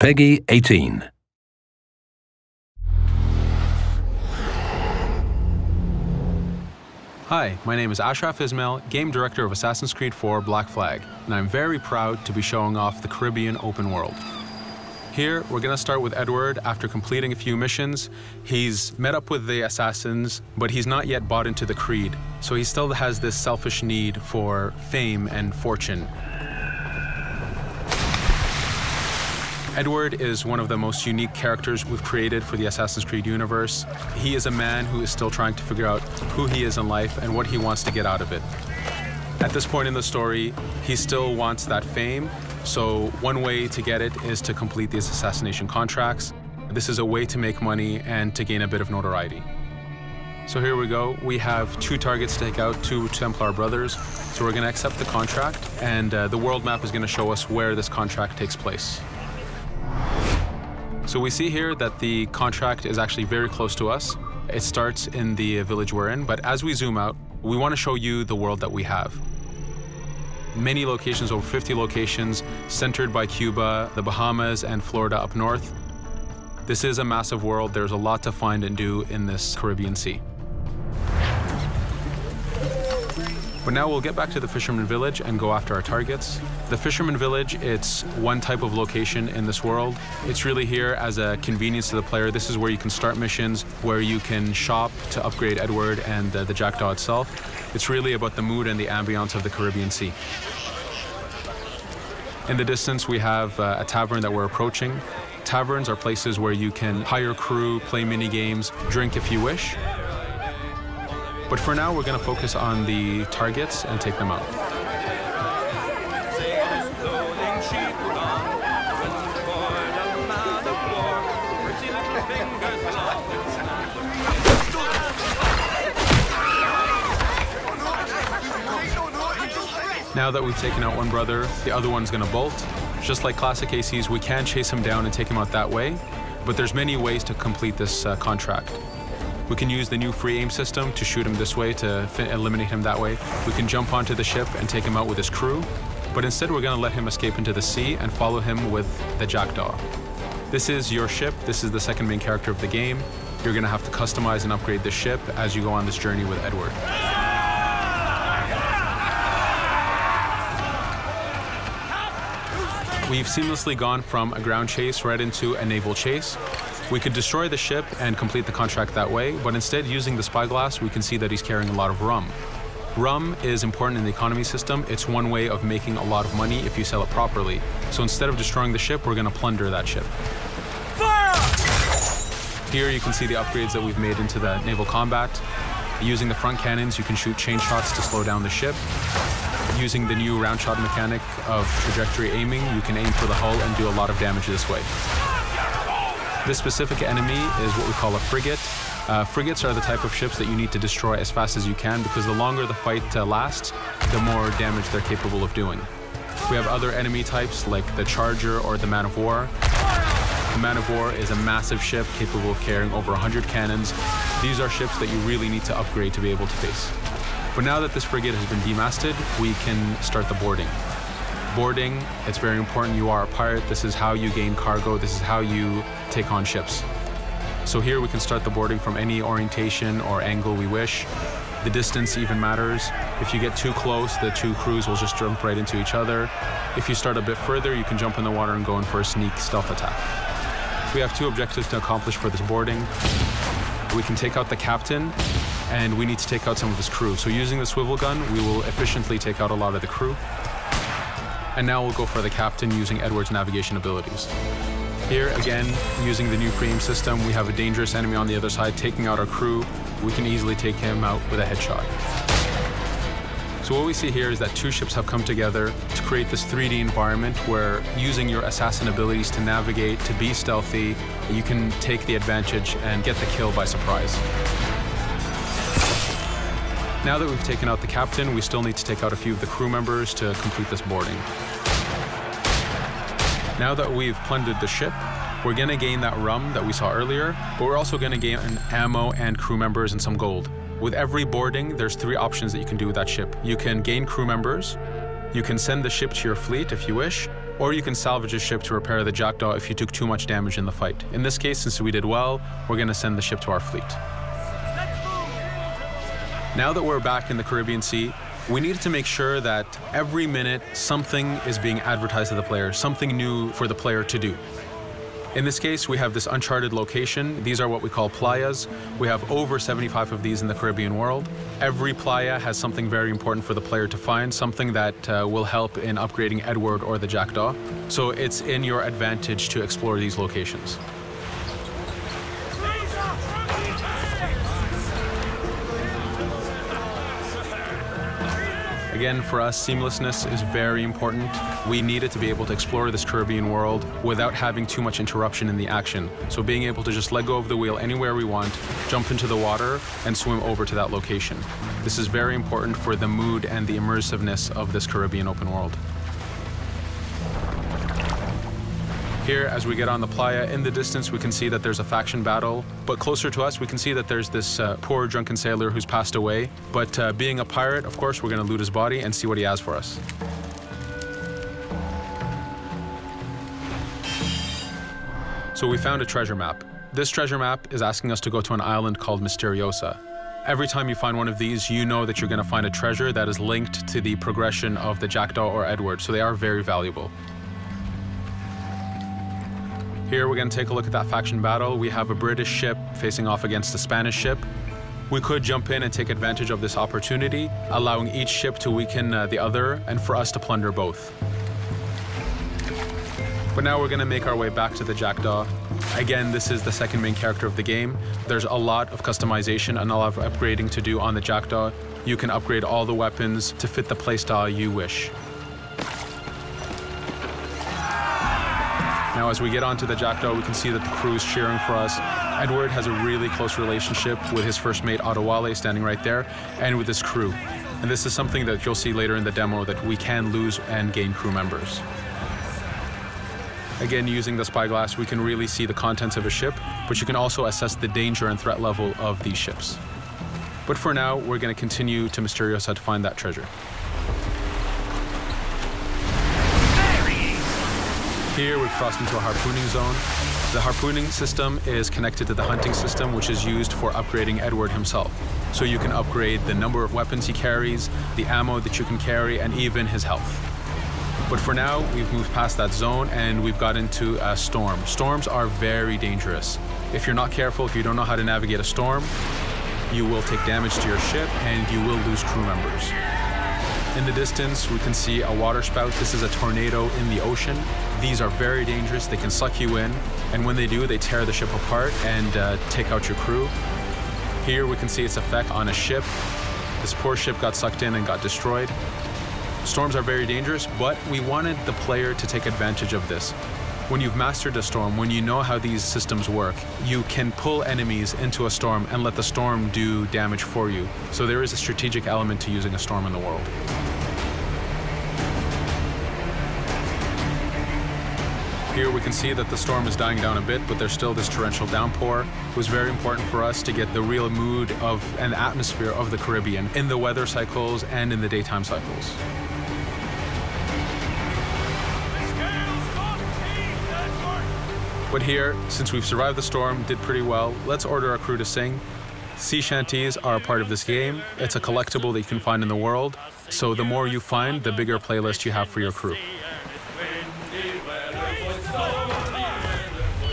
Peggy 18. Hi, my name is Ashraf Ismail, Game Director of Assassin's Creed 4 Black Flag, and I'm very proud to be showing off the Caribbean open world. Here, we're going to start with Edward. After completing a few missions, he's met up with the assassins, but he's not yet bought into the creed, so he still has this selfish need for fame and fortune. Edward is one of the most unique characters we've created for the Assassin's Creed universe. He is a man who is still trying to figure out who he is in life and what he wants to get out of it. At this point in the story, he still wants that fame, so one way to get it is to complete these assassination contracts. This is a way to make money and to gain a bit of notoriety. So here we go. We have 2 targets to take out, 2 Templar brothers. So we're going to accept the contract, and the world map is going to show us where this contract takes place. So we see here that the contract is actually very close to us. It starts in the village we're in, but as we zoom out, we want to show you the world that we have. Many locations, over 50 locations, centered by Cuba, the Bahamas, and Florida up north. This is a massive world. There's a lot to find and do in this Caribbean Sea. But now we'll get back to the Fisherman Village and go after our targets. The Fisherman Village, it's one type of location in this world. It's really here as a convenience to the player. This is where you can start missions, where you can shop to upgrade Edward and the Jackdaw itself. It's really about the mood and the ambiance of the Caribbean Sea. In the distance, we have a tavern that we're approaching. Taverns are places where you can hire crew, play mini games, drink if you wish. But for now, we're going to focus on the targets and take them out. Now that we've taken out one brother, the other one's going to bolt. Just like classic ACs, we can chase him down and take him out that way, but there's many ways to complete this contract. We can use the new free aim system to shoot him this way, to eliminate him that way. We can jump onto the ship and take him out with his crew, but instead we're going to let him escape into the sea and follow him with the Jackdaw. This is your ship. This is the second main character of the game. You're going to have to customize and upgrade the ship as you go on this journey with Edward. We've seamlessly gone from a ground chase right into a naval chase. We could destroy the ship and complete the contract that way, but instead, using the spyglass, we can see that he's carrying a lot of rum. Rum is important in the economy system. It's one way of making a lot of money if you sell it properly. So instead of destroying the ship, we're going to plunder that ship. Fire! Here you can see the upgrades that we've made into the naval combat. Using the front cannons, you can shoot chain shots to slow down the ship. Using the new round shot mechanic of trajectory aiming, you can aim for the hull and do a lot of damage this way. This specific enemy is what we call a frigate. Frigates are the type of ships that you need to destroy as fast as you can, because the longer the fight lasts, the more damage they're capable of doing. We have other enemy types like the Charger or the Man of War. The Man of War is a massive ship capable of carrying over 100 cannons. These are ships that you really need to upgrade to be able to face. But now that this frigate has been demasted, we can start the boarding. Boarding, it's very important. You are a pirate. This is how you gain cargo. This is how you take on ships. So here we can start the boarding from any orientation or angle we wish. The distance even matters. If you get too close, the 2 crews will just jump right into each other. If you start a bit further, you can jump in the water and go in for a sneak stealth attack. We have 2 objectives to accomplish for this boarding. We can take out the captain, and we need to take out some of his crew. So using the swivel gun, we will efficiently take out a lot of the crew. And now we'll go for the captain using Edward's navigation abilities. Here, again, using the new free aim system, we have a dangerous enemy on the other side taking out our crew. We can easily take him out with a headshot. So what we see here is that 2 ships have come together to create this 3D environment where, using your assassin abilities to navigate, to be stealthy, you can take the advantage and get the kill by surprise. Now that we've taken out the captain, we still need to take out a few of the crew members to complete this boarding. Now that we've plundered the ship, we're going to gain that rum that we saw earlier, but we're also going to gain ammo and crew members and some gold. With every boarding, there's 3 options that you can do with that ship. You can gain crew members, you can send the ship to your fleet if you wish, or you can salvage a ship to repair the jackdaw if you took too much damage in the fight. In this case, since we did well, we're going to send the ship to our fleet. Now that we're back in the Caribbean Sea, we needed to make sure that every minute something is being advertised to the player, something new for the player to do. In this case, we have this uncharted location. These are what we call playas. We have over 75 of these in the Caribbean world. Every playa has something very important for the player to find, something that will help in upgrading Edward or the jackdaw. So it's in your advantage to explore these locations. Again, for us, seamlessness is very important. We needed to be able to explore this Caribbean world without having too much interruption in the action. So being able to just let go of the wheel anywhere we want, jump into the water, and swim over to that location. This is very important for the mood and the immersiveness of this Caribbean open world. Here, as we get on the playa, in the distance we can see that there's a faction battle, but closer to us we can see that there's this poor drunken sailor who's passed away. But being a pirate, of course, we're going to loot his body and see what he has for us. So we found a treasure map. This treasure map is asking us to go to an island called Misteriosa. Every time you find one of these, you know that you're going to find a treasure that is linked to the progression of the jackdaw or Edward, so they are very valuable. Here we're going to take a look at that faction battle. We have a British ship facing off against a Spanish ship. We could jump in and take advantage of this opportunity, allowing each ship to weaken the other and for us to plunder both. But now we're going to make our way back to the jackdaw. Again, this is the second main character of the game. There's a lot of customization and a lot of upgrading to do on the jackdaw. You can upgrade all the weapons to fit the playstyle you wish. Now, as we get onto the jackdaw, we can see that the crew is cheering for us. Edward has a really close relationship with his first mate, Adewale, standing right there, and with his crew. And this is something that you'll see later in the demo, that we can lose and gain crew members. Again, using the spyglass, we can really see the contents of a ship, but you can also assess the danger and threat level of these ships. But for now, we're going to continue to Misteriosa to find that treasure. Here we've crossed into a harpooning zone. The harpooning system is connected to the hunting system, which is used for upgrading Edward himself. So you can upgrade the number of weapons he carries, the ammo that you can carry, and even his health. But for now, we've moved past that zone and we've got into a storm. Storms are very dangerous. If you're not careful, if you don't know how to navigate a storm, you will take damage to your ship and you will lose crew members. In the distance, we can see a water spout. This is a tornado in the ocean. These are very dangerous. They can suck you in, and when they do, they tear the ship apart and take out your crew. Here we can see its effect on a ship. This poor ship got sucked in and got destroyed. Storms are very dangerous, but we wanted the player to take advantage of this. When you've mastered a storm, when you know how these systems work, you can pull enemies into a storm and let the storm do damage for you. So there is a strategic element to using a storm in the world. Here we can see that the storm is dying down a bit, but there's still this torrential downpour. It was very important for us to get the real mood of and the atmosphere of the Caribbean in the weather cycles and in the daytime cycles. But here, since we've survived the storm, did pretty well, let's order our crew to sing. Sea shanties are a part of this game. It's a collectible that you can find in the world. So the more you find, the bigger playlist you have for your crew.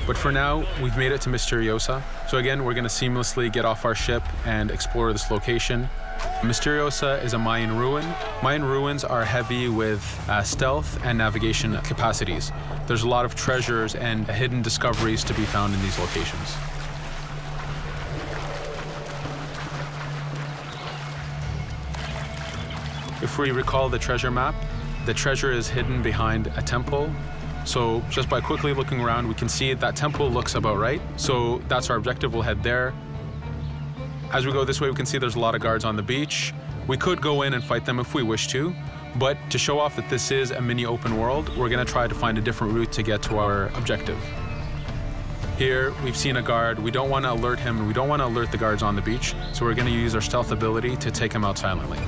But for now, we've made it to Misteriosa. So again, we're going to seamlessly get off our ship and explore this location. Misteriosa is a Mayan ruin. Mayan ruins are heavy with stealth and navigation capacities. There's a lot of treasures and hidden discoveries to be found in these locations. If we recall the treasure map, the treasure is hidden behind a temple. So just by quickly looking around, we can see that temple looks about right. So that's our objective. We'll head there. As we go this way, we can see there's a lot of guards on the beach. We could go in and fight them if we wish to, but to show off that this is a mini open world, we're going to try to find a different route to get to our objective. Here, we've seen a guard. We don't want to alert him, and we don't want to alert the guards on the beach, so we're going to use our stealth ability to take him out silently.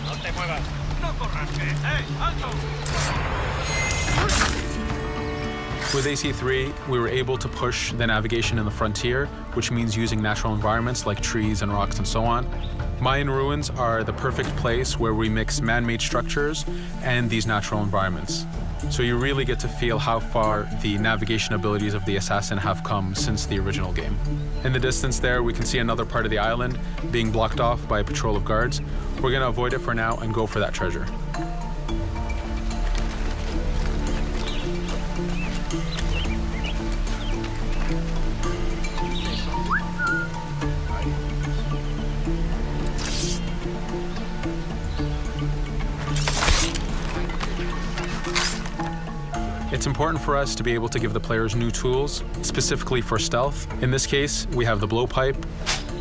No te muevas. With AC3, we were able to push the navigation in the frontier, which means using natural environments like trees and rocks and so on. Mayan ruins are the perfect place where we mix man-made structures and these natural environments. So you really get to feel how far the navigation abilities of the assassin have come since the original game. In the distance there, we can see another part of the island being blocked off by a patrol of guards. We're going to avoid it for now and go for that treasure. It's important for us to be able to give the players new tools, specifically for stealth. In this case, we have the blowpipe.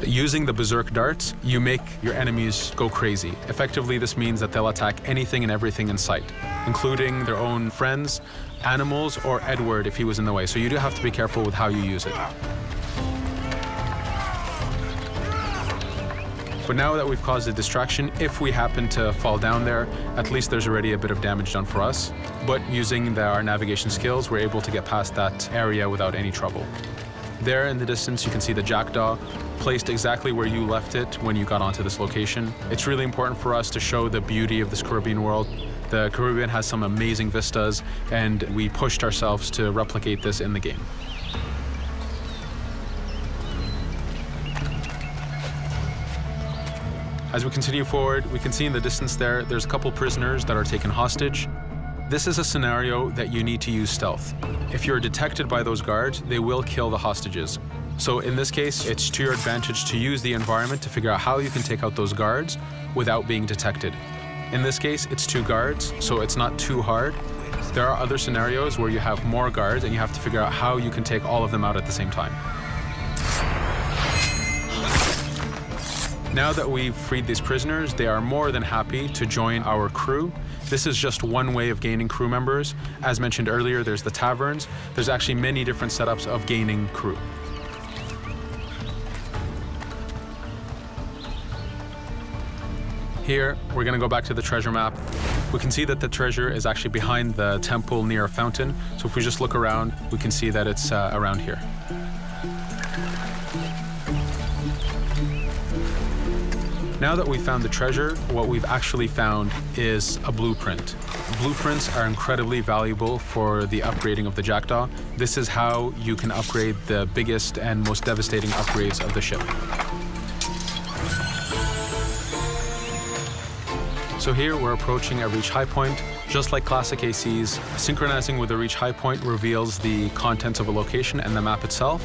Using the berserk darts, you make your enemies go crazy. Effectively, this means that they'll attack anything and everything in sight, including their own friends, animals, or Edward if he was in the way. So you do have to be careful with how you use it. But now that we've caused a distraction, if we happen to fall down there, at least there's already a bit of damage done for us. But using our navigation skills, we're able to get past that area without any trouble. There in the distance, you can see the jackdaw placed exactly where you left it when you got onto this location. It's really important for us to show the beauty of this Caribbean world. The Caribbean has some amazing vistas, and we pushed ourselves to replicate this in the game. As we continue forward, we can see in the distance there's a couple prisoners that are taken hostage. This is a scenario that you need to use stealth. If you're detected by those guards, they will kill the hostages. So in this case, it's to your advantage to use the environment to figure out how you can take out those guards without being detected. In this case, it's 2 guards, so it's not too hard. There are other scenarios where you have more guards and you have to figure out how you can take all of them out at the same time. Now that we've freed these prisoners, they are more than happy to join our crew. This is just one way of gaining crew members. As mentioned earlier, there's the taverns. There's actually many different setups of gaining crew. Here, we're going to go back to the treasure map. We can see that the treasure is actually behind the temple near a fountain. So if we just look around, we can see that it's around here. Now that we've found the treasure, what we've actually found is a blueprint. Blueprints are incredibly valuable for the upgrading of the jackdaw. This is how you can upgrade the biggest and most devastating upgrades of the ship. So here we're approaching a reach high point. Just like classic ACs, synchronizing with a reach high point reveals the contents of a location and the map itself.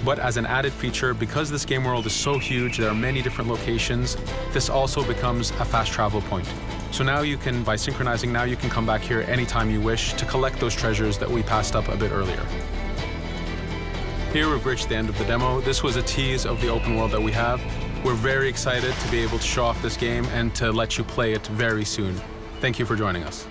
But as an added feature, because this game world is so huge, there are many different locations, this also becomes a fast travel point. So now you can, by synchronizing, now you can come back here anytime you wish to collect those treasures that we passed up a bit earlier. Here we've reached the end of the demo. This was a tease of the open world that we have. We're very excited to be able to show off this game and to let you play it very soon. Thank you for joining us.